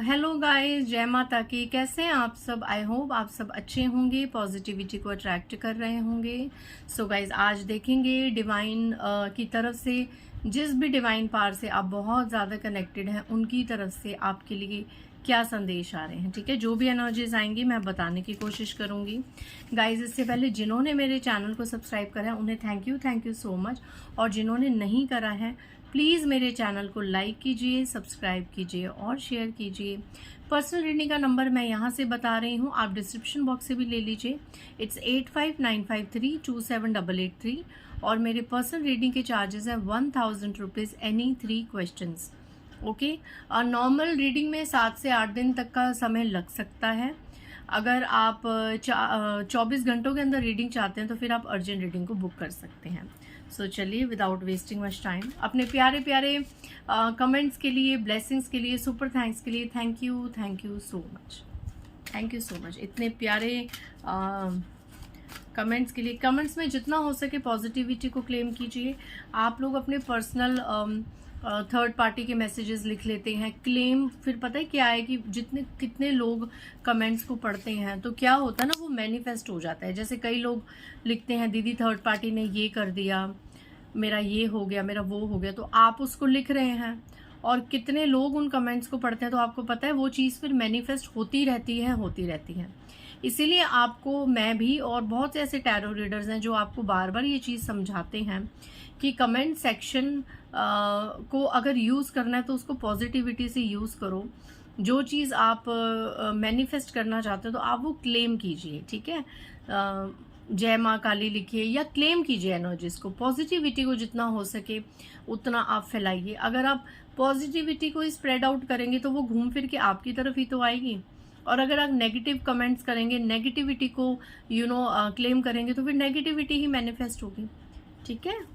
Hello guys, जय माता की। कैसे हैं आप सब? आई होप आप सब अच्छे होंगे, पॉजिटिविटी को अट्रैक्ट कर रहे होंगे। सो गाइस, आज देखेंगे डिवाइन की तरफ से, जिस भी डिवाइन पावर से आप बहुत ज़्यादा कनेक्टेड हैं उनकी तरफ से आपके लिए क्या संदेश आ रहे हैं। ठीक है, जो भी एनर्जीज आएंगी मैं बताने की कोशिश करूंगी। गाइज, इससे पहले जिन्होंने मेरे चैनल को सब्सक्राइब करा है उन्हें थैंक यू सो मच, और जिन्होंने नहीं करा है प्लीज़ मेरे चैनल को लाइक कीजिए, सब्सक्राइब कीजिए और शेयर कीजिए। पर्सनल रीडिंग का नंबर मैं यहाँ से बता रही हूँ, आप डिस्क्रिप्शन बॉक्स से भी ले लीजिए। इट्स 8595327883, और मेरे पर्सनल रीडिंग के चार्जेस हैं 1000 rupees any 3 questions. Okay, normal reading में 7 से 8 दिन तक का समय लग सकता है। अगर आप 24 घंटों के अंदर रीडिंग चाहते हैं तो फिर आप अर्जेंट रीडिंग को बुक कर सकते हैं। सो चलिए, विदाउट वेस्टिंग मच टाइम, अपने प्यारे प्यारे कमेंट्स के लिए, ब्लेसिंग्स के लिए, सुपर थैंक्स के लिए thank you so much. Thank you so much इतने प्यारे कमेंट्स के लिए। कमेंट्स में जितना हो सके पॉजिटिविटी को क्लेम कीजिए। आप लोग अपने पर्सनल थर्ड पार्टी के मैसेजेस लिख लेते हैं, क्लेम। फिर पता है क्या है कि कितने लोग कमेंट्स को पढ़ते हैं तो क्या होता है ना, वो मैनिफेस्ट हो जाता है। जैसे कई लोग लिखते हैं, दीदी थर्ड पार्टी ने ये कर दिया, मेरा ये हो गया, मेरा वो हो गया, तो आप उसको लिख रहे हैं और कितने लोग उन कमेंट्स को पढ़ते हैं तो आपको पता है वो चीज़ फिर मैनिफेस्ट होती रहती है। इसीलिए आपको, मैं भी और बहुत से ऐसे टैरो रीडर्स हैं जो आपको बार बार ये चीज़ समझाते हैं कि कमेंट सेक्शन को अगर यूज़ करना है तो उसको पॉजिटिविटी से यूज़ करो। जो चीज़ आप मैनिफेस्ट करना चाहते हो तो आप वो क्लेम कीजिए। ठीक है, जय माँ काली लिखिए या क्लेम कीजिए एनर्जीज को। पॉजिटिविटी को जितना हो सके उतना आप फैलाइए। अगर आप पॉजिटिविटी को स्प्रेड आउट करेंगे तो वो घूम फिर के आपकी तरफ ही तो आएगी, और अगर आप नेगेटिव कमेंट्स करेंगे, नेगेटिविटी को क्लेम करेंगे तो फिर नेगेटिविटी ही मैनिफेस्ट होगी। ठीक है,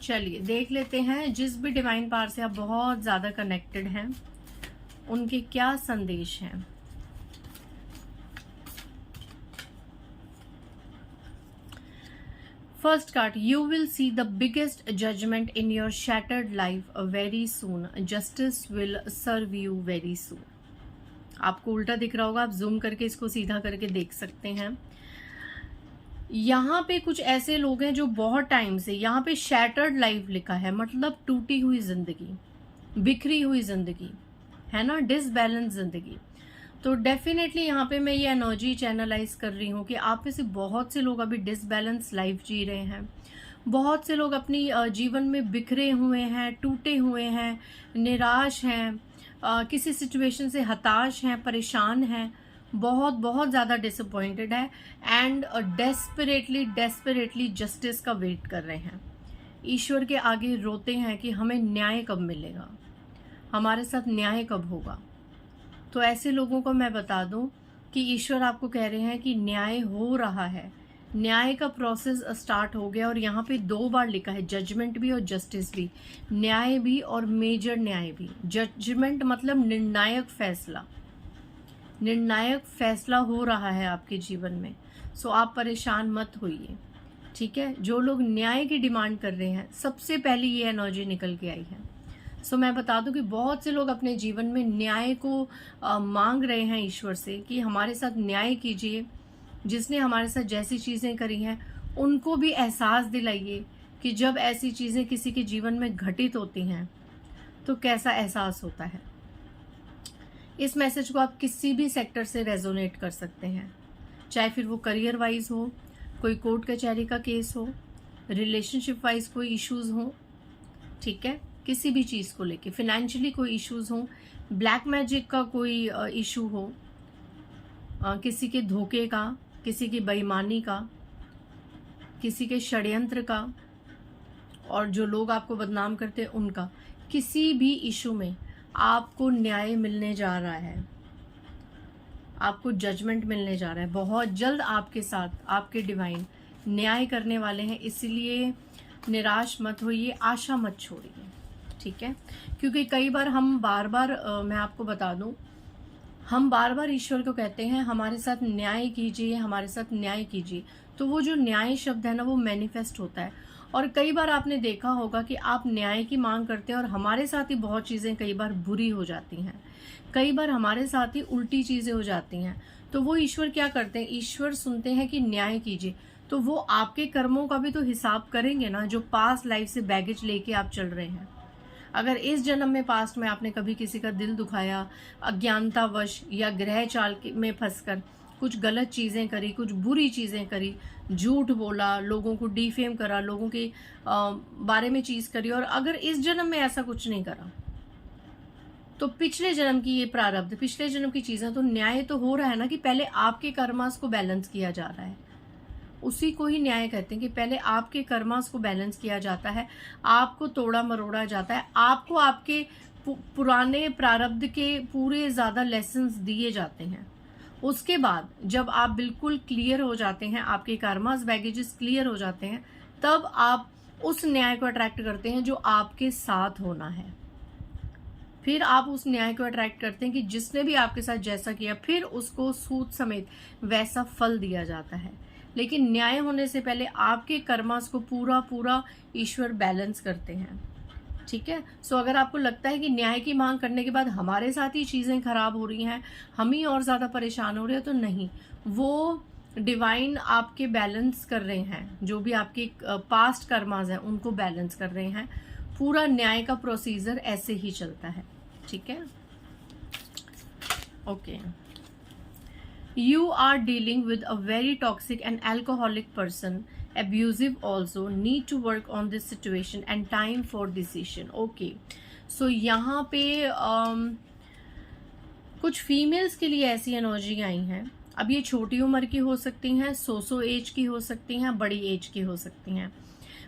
चलिए देख लेते हैं जिस भी डिवाइन पावर से आप बहुत ज़्यादा कनेक्टेड हैं उनके क्या संदेश हैं। First card, you will see the biggest judgement in your shattered life very soon, justice will serve you very soon. आपको उल्टा दिख रहा होगा, आप जूम करके इसको सीधा करके देख सकते हैं। यहाँ पे कुछ ऐसे लोग हैं जो बहुत टाइम से, यहाँ पे शैटर्ड लाइफ लिखा है, मतलब टूटी हुई जिंदगी, बिखरी हुई जिंदगी है ना, डिसबैलेंस जिंदगी। तो डेफिनेटली यहाँ पे मैं ये एनर्जी चैनलाइज कर रही हूँ कि आप में से बहुत से लोग अभी डिसबैलेंस लाइफ जी रहे हैं। बहुत से लोग अपनी जीवन में बिखरे हुए हैं, टूटे हुए हैं, निराश हैं, किसी सिचुएशन से हताश हैं, परेशान हैं, बहुत बहुत ज़्यादा डिसअपॉइंटेड है, एंड डेस्परेटली जस्टिस का वेट कर रहे हैं। ईश्वर के आगे रोते हैं कि हमें न्याय कब मिलेगा, हमारे साथ न्याय कब होगा। तो ऐसे लोगों को मैं बता दूं कि ईश्वर आपको कह रहे हैं कि न्याय हो रहा है, न्याय का प्रोसेस स्टार्ट हो गया। और यहाँ पे 2 बार लिखा है, जजमेंट भी और जस्टिस भी, न्याय भी और मेजर न्याय भी। जजमेंट मतलब निर्णायक फैसला हो रहा है आपके जीवन में। सो आप परेशान मत होइए। ठीक है, जो लोग न्याय की डिमांड कर रहे हैं, सबसे पहली ये एनर्जी निकल के आई है। सो मैं बता दूं कि बहुत से लोग अपने जीवन में न्याय को मांग रहे हैं ईश्वर से कि हमारे साथ न्याय कीजिए। जिसने हमारे साथ जैसी चीज़ें करी हैं उनको भी एहसास दिलाइए कि जब ऐसी चीज़ें किसी के जीवन में घटित होती हैं तो कैसा एहसास होता है। इस मैसेज को आप किसी भी सेक्टर से रेजोनेट कर सकते हैं, चाहे फिर वो करियर वाइज हो, कोई कोर्ट कचहरी का केस हो, रिलेशनशिप वाइज कोई इश्यूज हो, ठीक है, किसी भी चीज़ को लेके, फाइनेंशियली कोई इश्यूज हो, ब्लैक मैजिक का कोई इशू हो, किसी के धोखे का, किसी की बेईमानी का, किसी के षड्यंत्र का, और जो लोग आपको बदनाम करते हैं उनका, किसी भी इशू में आपको न्याय मिलने जा रहा है, आपको जजमेंट मिलने जा रहा है। बहुत जल्द आपके साथ आपके डिवाइन न्याय करने वाले हैं, इसलिए निराश मत होइए, आशा मत छोड़िए। ठीक है, क्योंकि कई बार हम बार बार मैं आपको बता दूं, हम बार बार ईश्वर को कहते हैं हमारे साथ न्याय कीजिए, हमारे साथ न्याय कीजिए। तो वो जो न्याय शब्द है ना, वो मैनिफेस्ट होता है। और कई बार आपने देखा होगा कि आप न्याय की मांग करते हैं और हमारे साथ ही बहुत चीज़ें कई बार बुरी हो जाती हैं, कई बार हमारे साथ ही उल्टी चीज़ें हो जाती हैं। तो वो ईश्वर क्या करते हैं, ईश्वर सुनते हैं कि न्याय कीजिए, तो वो आपके कर्मों का भी तो हिसाब करेंगे ना, जो पास्ट लाइफ से बैगेज लेके आप चल रहे हैं। अगर इस जन्म में पास्ट में आपने कभी किसी का दिल दुखाया, अज्ञानतावश या ग्रह चाल में फंसकर कुछ गलत चीज़ें करी, कुछ बुरी चीज़ें करी, झूठ बोला, लोगों को डिफेम करा, लोगों के बारे में चीज़ करी, और अगर इस जन्म में ऐसा कुछ नहीं करा, तो पिछले जन्म की ये प्रारब्ध, पिछले जन्म की चीज़ें, तो न्याय तो हो रहा है ना कि पहले आपके कर्मास को बैलेंस किया जा रहा है। उसी को ही न्याय कहते हैं कि पहले आपके कर्मास को बैलेंस किया जाता है, आपको तोड़ा मरोड़ा जाता है, आपको आपके पुराने प्रारब्ध के पूरे ज़्यादा लेसन्स दिए जाते हैं। उसके बाद जब आप बिल्कुल क्लियर हो जाते हैं, आपके कर्मास बैगेजेस क्लियर हो जाते हैं, तब आप उस न्याय को अट्रैक्ट करते हैं जो आपके साथ होना है। फिर आप उस न्याय को अट्रैक्ट करते हैं कि जिसने भी आपके साथ जैसा किया, फिर उसको सूद समेत वैसा फल दिया जाता है। लेकिन न्याय होने से पहले आपके कर्मास को पूरा पूरा ईश्वर बैलेंस करते हैं, ठीक है। सो अगर आपको लगता है कि न्याय की मांग करने के बाद हमारे साथ ही चीज़ें खराब हो रही हैं, हम ही और ज़्यादा परेशान हो रहे हैं, तो नहीं, वो डिवाइन आपके बैलेंस कर रहे हैं, जो भी आपके पास्ट कर्मास हैं उनको बैलेंस कर रहे हैं। पूरा न्याय का प्रोसीजर ऐसे ही चलता है, ठीक है। Okay, you are dealing with a very toxic and alcoholic person, abusive also, need to work on this situation and time for decision. Okay, so यहाँ पे कुछ फीमेल्स के लिए ऐसी एनर्जी आई हैं। अब ये छोटी उम्र की हो सकती हैं, सो एज की हो सकती हैं, बड़ी एज की हो सकती हैं,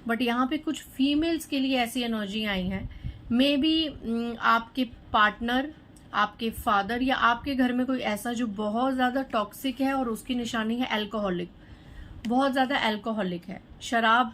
बट यहाँ पे कुछ फीमेल्स के लिए ऐसी एनर्जी आई हैं। मे बी आपके पार्टनर, आपके फादर या आपके घर में कोई ऐसा जो बहुत ज़्यादा टॉक्सिक है और उसकी निशानी है अल्कोहलिक, बहुत ज़्यादा अल्कोहलिक है, शराब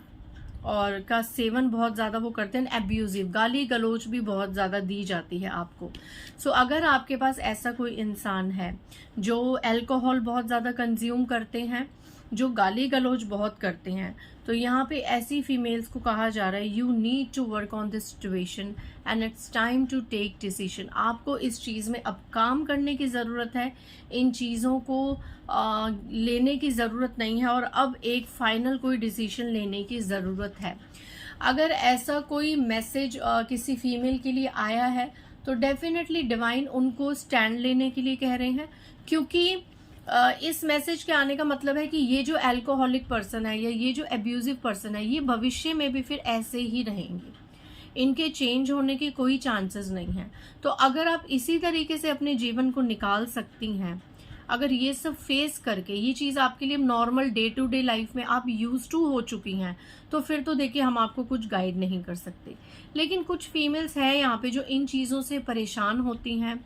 और का सेवन बहुत ज़्यादा वो करते हैं, एब्यूजिव, गाली गलौज भी बहुत ज़्यादा दी जाती है आपको। सो अगर आपके पास ऐसा कोई इंसान है जो अल्कोहल बहुत ज़्यादा कंज्यूम करते हैं, जो गाली गलौज बहुत करते हैं, तो यहाँ पे ऐसी फीमेल्स को कहा जा रहा है you need to work on this situation and it's time to take decision. आपको इस चीज़ में अब काम करने की ज़रूरत है, इन चीज़ों को लेने की ज़रूरत नहीं है, और अब एक फाइनल कोई डिसीजन लेने की ज़रूरत है। अगर ऐसा कोई मैसेज किसी फीमेल के लिए आया है तो डेफिनेटली डिवाइन उनको स्टैंड लेने के लिए कह रहे हैं, क्योंकि इस मैसेज के आने का मतलब है कि ये जो अल्कोहलिक पर्सन है या ये जो एब्यूजिव पर्सन है, ये भविष्य में भी फिर ऐसे ही रहेंगे, इनके चेंज होने के कोई चांसेस नहीं है। तो अगर आप इसी तरीके से अपने जीवन को निकाल सकती हैं, अगर ये सब फेस करके ये चीज़ आपके लिए normal day to day life में आप यूज टू हो चुकी हैं, तो फिर तो देखिए हम आपको कुछ गाइड नहीं कर सकते। लेकिन कुछ फीमेल्स हैं यहाँ पे जो इन चीज़ों से परेशान होती हैं,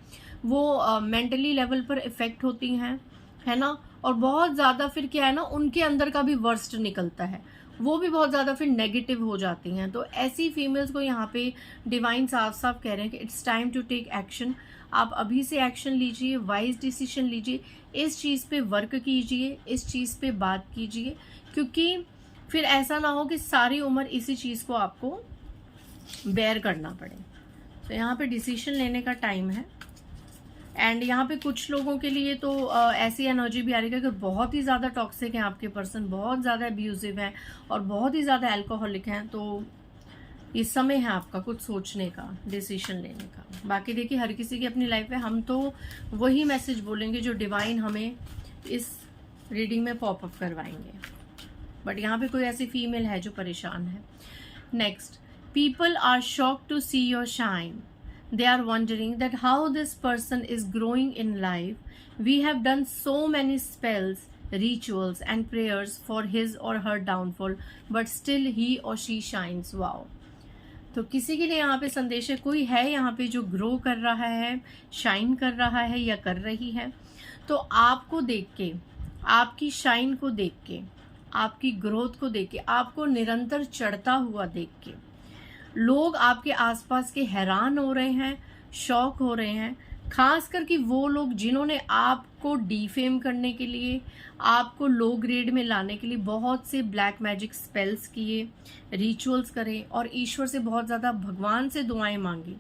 वो मेंटली लेवल पर इफेक्ट होती हैं, है ना, और बहुत ज़्यादा फिर क्या है ना, उनके अंदर का भी वर्स्ट निकलता है, वो भी बहुत ज़्यादा फिर नेगेटिव हो जाती हैं। तो ऐसी फीमेल्स को यहाँ पे डिवाइन साफ साफ कह रहे हैं कि it's time to take action. आप अभी से एक्शन लीजिए, वाइज डिसीजन लीजिए, इस चीज़ पे वर्क कीजिए, इस चीज़ पे बात कीजिए, क्योंकि फिर ऐसा ना हो कि सारी उम्र इसी चीज़ को आपको बेयर करना पड़े। तो यहाँ पे डिसीजन लेने का टाइम है। एंड यहाँ पे कुछ लोगों के लिए तो ऐसी एनर्जी भी आ रही है कि बहुत ही ज़्यादा टॉक्सिक हैं आपके पर्सन, बहुत ज़्यादा अब्यूजिव हैं और बहुत ही ज़्यादा अल्कोहलिक हैं, तो ये समय है आपका कुछ सोचने का, डिसीजन लेने का। बाकी देखिए हर किसी की अपनी लाइफ है, हम तो वही मैसेज बोलेंगे जो डिवाइन हमें इस रीडिंग में पॉपअप करवाएंगे। बट यहाँ पे कोई ऐसी फीमेल है जो परेशान है। Next, people are shocked to see your shine. They are wondering that how this person is growing in life. We have done so many spells, rituals and prayers for his or her downfall, but still he or she shines. Wow. तो किसी के लिए यहाँ पे संदेश है, कोई है यहाँ पे जो ग्रो कर रहा है, शाइन कर रहा है या कर रही है, तो आपको देख के, आपकी शाइन को देख के, आपकी ग्रोथ को देख के, आपको निरंतर चढ़ता हुआ देख के लोग आपके आसपास के हैरान हो रहे हैं, शॉक हो रहे हैं, खास करके वो लोग जिन्होंने आपको डिफेम करने के लिए, आपको लो ग्रेड में लाने के लिए बहुत से ब्लैक मैजिक स्पेल्स किए, रिचुअल्स करें और ईश्वर से बहुत ज़्यादा भगवान से दुआएं मांगी,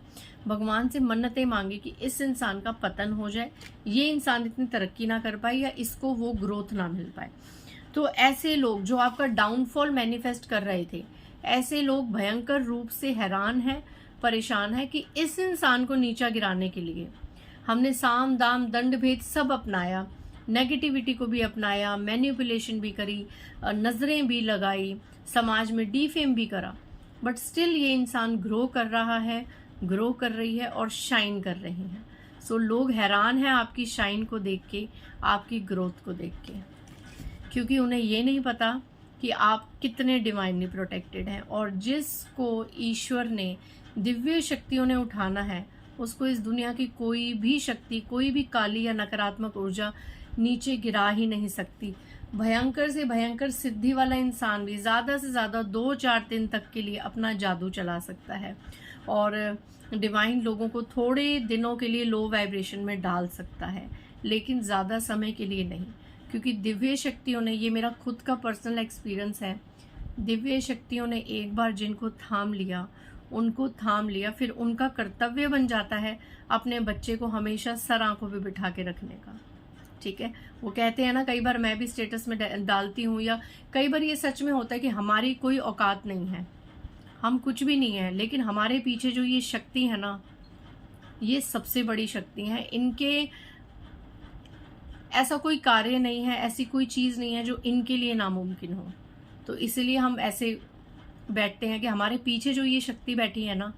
भगवान से मन्नतें मांगी कि इस इंसान का पतन हो जाए, ये इंसान इतनी तरक्की ना कर पाए या इसको वो ग्रोथ ना मिल पाए। तो ऐसे लोग जो आपका डाउनफॉल मैनिफेस्ट कर रहे थे, ऐसे लोग भयंकर रूप से हैरान हैं, परेशान है कि इस इंसान को नीचा गिराने के लिए हमने साम दाम दंड भेद सब अपनाया, नेगेटिविटी को भी अपनाया, मैनिपुलेशन भी करी, नजरें भी लगाई, समाज में डीफेम भी करा, बट स्टिल ये इंसान ग्रो कर रहा है, ग्रो कर रही है और शाइन कर रही हैं। सो लोग हैरान हैं आपकी शाइन को देख के, आपकी ग्रोथ को देख के, क्योंकि उन्हें ये नहीं पता कि आप कितने डिवाइनली प्रोटेक्टेड हैं और जिसको ईश्वर ने, दिव्य शक्तियों ने उठाना है, उसको इस दुनिया की कोई भी शक्ति, कोई भी काली या नकारात्मक ऊर्जा नीचे गिरा ही नहीं सकती। भयंकर से भयंकर सिद्धि वाला इंसान भी ज़्यादा से ज़्यादा 2-4 दिन तक के लिए अपना जादू चला सकता है और डिवाइन लोगों को थोड़े दिनों के लिए लो वाइब्रेशन में डाल सकता है, लेकिन ज़्यादा समय के लिए नहीं, क्योंकि दिव्य शक्तियों ने, ये मेरा खुद का पर्सनल एक्सपीरियंस है, दिव्य शक्तियों ने एक बार जिनको थाम लिया, उनको थाम लिया, फिर उनका कर्तव्य बन जाता है अपने बच्चे को हमेशा सर आंखों पे बिठा के रखने का। ठीक है, वो कहते हैं ना, कई बार मैं भी स्टेटस में डालती हूँ, या कई बार ये सच में होता है कि हमारी कोई औकात नहीं है, हम कुछ भी नहीं है, लेकिन हमारे पीछे जो ये शक्ति है ना, ये सबसे बड़ी शक्ति है। इनके ऐसा कोई कार्य नहीं है, ऐसी कोई चीज़ नहीं है जो इनके लिए नामुमकिन हो। तो इसलिए हम ऐसे बैठते हैं कि हमारे पीछे जो ये शक्ति बैठी है ना,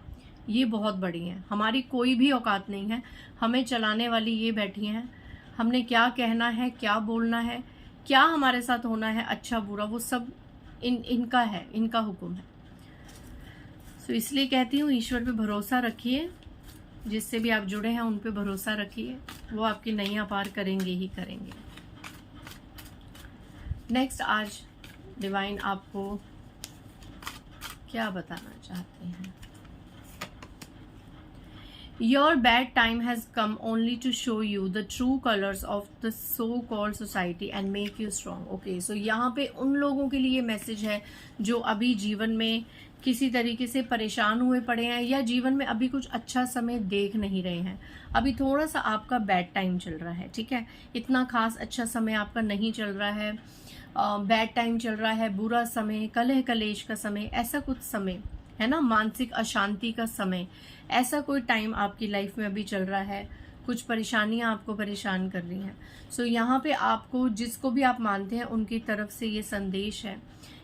ये बहुत बड़ी है, हमारी कोई भी औकात नहीं है, हमें चलाने वाली ये बैठी हैं। हमने क्या कहना है, क्या बोलना है, क्या हमारे साथ होना है, अच्छा बुरा, वो सब इनका है, इनका हुक्म है। तो इसलिए कहती हूँ, ईश्वर पे भरोसा रखिए, जिससे भी आप जुड़े हैं उन पे भरोसा रखिए, वो आपकी नैया पार करेंगे ही करेंगे। नेक्स्ट, आज डिवाइन आपको क्या बताना चाहते हैं? Your bad time has come only to show you the true colors of the so-called society and make you strong. Okay, so यहाँ पे उन लोगों के लिए मैसेज है जो अभी जीवन में किसी तरीके से परेशान हुए पड़े हैं या जीवन में अभी कुछ अच्छा समय देख नहीं रहे हैं। अभी थोड़ा सा आपका बैड टाइम चल रहा है, ठीक है, इतना खास अच्छा समय आपका नहीं चल रहा है, बैड टाइम चल रहा है, बुरा समय, कलह कलेश का समय, ऐसा कुछ समय है ना, मानसिक अशांति का समय, ऐसा कोई टाइम आपकी लाइफ में अभी चल रहा है, कुछ परेशानियां आपको परेशान कर रही हैं। सो यहाँ पे आपको, जिसको भी आप मानते हैं, उनकी तरफ से ये संदेश है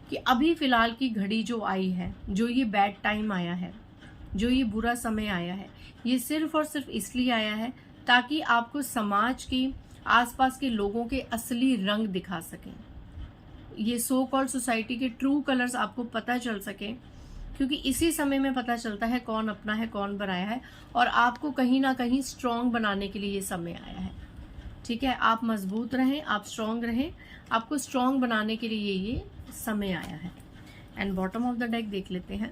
कि अभी फिलहाल की घड़ी जो आई है, जो ये बैड टाइम आया है, जो ये बुरा समय आया है, ये सिर्फ और सिर्फ इसलिए आया है ताकि आपको समाज की, आसपास के लोगों के असली रंग दिखा सकें, ये सो कॉल्ड सोसाइटी के ट्रू कलर्स आपको पता चल सके, क्योंकि इसी समय में पता चलता है कौन अपना है, कौन पराया है, और आपको कहीं ना कहीं स्ट्रांग बनाने के लिए ये समय आया है। ठीक है, आप मजबूत रहें, आप स्ट्रांग रहें, आपको स्ट्रांग बनाने के लिए ये समय आया है। And bottom of the deck देख लेते हैं।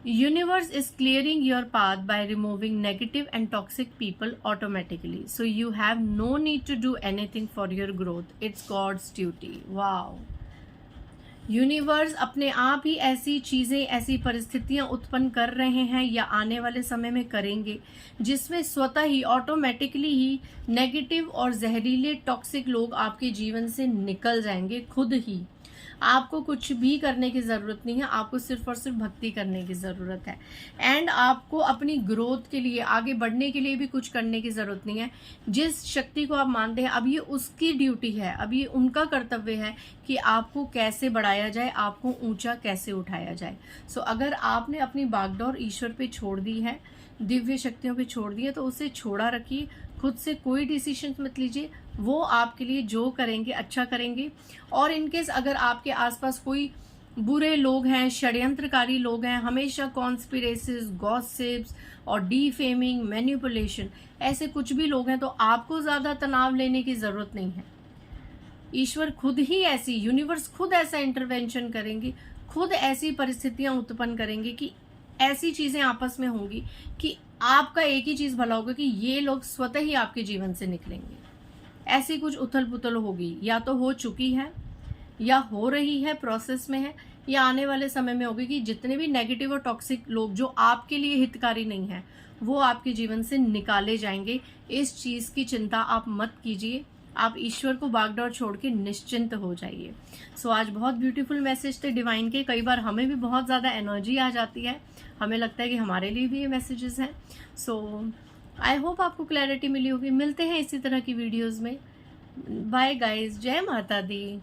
Universe is clearing your path by removing negative and toxic people automatically. So you have no need to do anything for your growth. It's God's duty. Wow. Universe अपने आप ही ऐसी चीज़ें, ऐसी परिस्थितियां उत्पन्न कर रहे हैं या आने वाले समय में करेंगे जिसमें स्वतः ही, ऑटोमेटिकली ही नेगेटिव और जहरीले टॉक्सिक लोग आपके जीवन से निकल जाएंगे खुद ही। आपको कुछ भी करने की ज़रूरत नहीं है, आपको सिर्फ और सिर्फ भक्ति करने की ज़रूरत है। एंड आपको अपनी ग्रोथ के लिए, आगे बढ़ने के लिए भी कुछ करने की ज़रूरत नहीं है। जिस शक्ति को आप मानते हैं, अब ये उसकी ड्यूटी है, अब ये उनका कर्तव्य है कि आपको कैसे बढ़ाया जाए, आपको ऊंचा कैसे उठाया जाए। सो अगर आपने अपनी बागडोर ईश्वर पे छोड़ दी है, दिव्य शक्तियों पे छोड़ दी है, तो उसे छोड़ा रखिए, खुद से कोई डिसीजन मत लीजिए, वो आपके लिए जो करेंगे अच्छा करेंगे। और इनकेस अगर आपके आसपास कोई बुरे लोग हैं, षड्यंत्रकारी लोग हैं, हमेशा कॉन्स्पिरेसीज, गॉसिप्स और डीफेमिंग, मैनिपुलेशन, ऐसे कुछ भी लोग हैं, तो आपको ज़्यादा तनाव लेने की ज़रूरत नहीं है। ईश्वर खुद ही ऐसी, यूनिवर्स खुद ऐसा इंटरवेंशन करेंगे, खुद ऐसी परिस्थितियां उत्पन्न करेंगे कि ऐसी चीज़ें आपस में होंगी कि आपका एक ही चीज भला होगा कि ये लोग स्वतः ही आपके जीवन से निकलेंगे। ऐसी कुछ उथल पुथल होगी, या तो हो चुकी है, या हो रही है, प्रोसेस में है, या आने वाले समय में होगी कि जितने भी नेगेटिव और टॉक्सिक लोग जो आपके लिए हितकारी नहीं है वो आपके जीवन से निकाले जाएंगे। इस चीज की चिंता आप मत कीजिए, आप ईश्वर को बागडोर छोड़ के निश्चिंत हो जाइए। सो आज बहुत ब्यूटीफुल मैसेज थे डिवाइन के। कई बार हमें भी बहुत ज़्यादा एनर्जी आ जाती है, हमें लगता है कि हमारे लिए भी ये मैसेजेस हैं। सो आई होप आपको क्लैरिटी मिली होगी। मिलते हैं इसी तरह की वीडियोज़ में। बाय गाइज, जय माता दी।